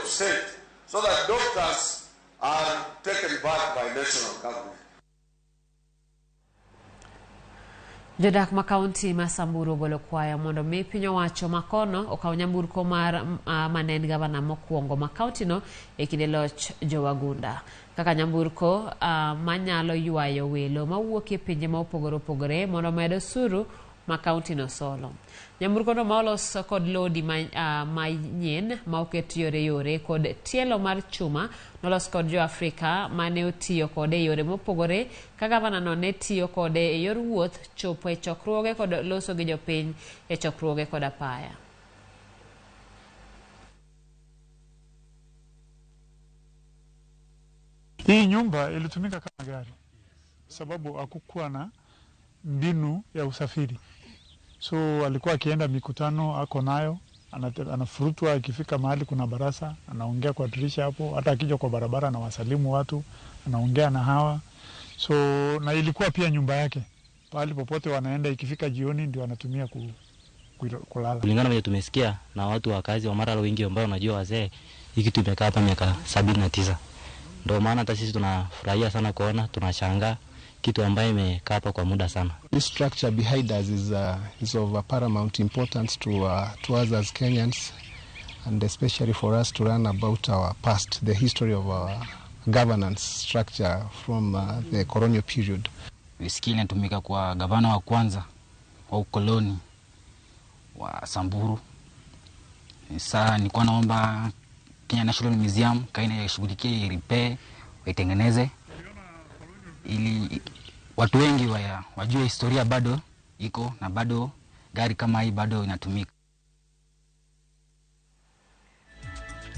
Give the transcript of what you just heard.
state so that doctors are taken back by national government. Jodak ma county ma Samburu golo kwaya mondo mi pinyo wacho makono okaw nyamburko mar manen gavana mokwongo ma county no e kinde loch jo Wagunda. Kaka nyamburko manyalo ywayo welo mawuok e pinje ma opogore opogore mondo medo suru ma county no solo. Nyamburko no maolos kod lodi manyien ma oket yore kod tielo mar chuma nolos kod jo Afrika mane otiyo kode yore mopogore ka gavana no ne tiyo kode e yor wuoth chopo e chokruoge kod loso gi jopiny e chokruoge kod apaya. Hii nyumba ilitumika kama gari sababu hakukuwa na mbinu ya usafiri. So alikuwa akienda mikutano ako nayo, anafurutwa akifika mahali kuna barasa, anaongea kwa dirisha hapo, hata akija kwa barabara na wasalimu watu, anaongea na hawa. So na ilikuwa pia nyumba yake. Pahali popote wanaenda ikifika jioni ndio anatumia kulala. Kulingana vile tumesikia na watu wa kazi wa Maralo wengi ambao unajua wazee, hiki tumekaa hapa miaka 79. Ndio maana hata sisi tunafurahia sana kuona, tunashangaa kitu ambaye imekaa hapa kwa muda sana. This structure behind us is of paramount importance to us as Kenyans, and especially for us to learn about our past, the history of our governance structure from the colonial period. Wiskili inatumika kwa gavana wa kwanza wa ukoloni wa Samburu. Sasa nilikuwa naomba Kenya National Museum kaina yashughulikie repair, waitengeneze ili watu wengi wajue historia bado iko na bado gari kama hii bado inatumika.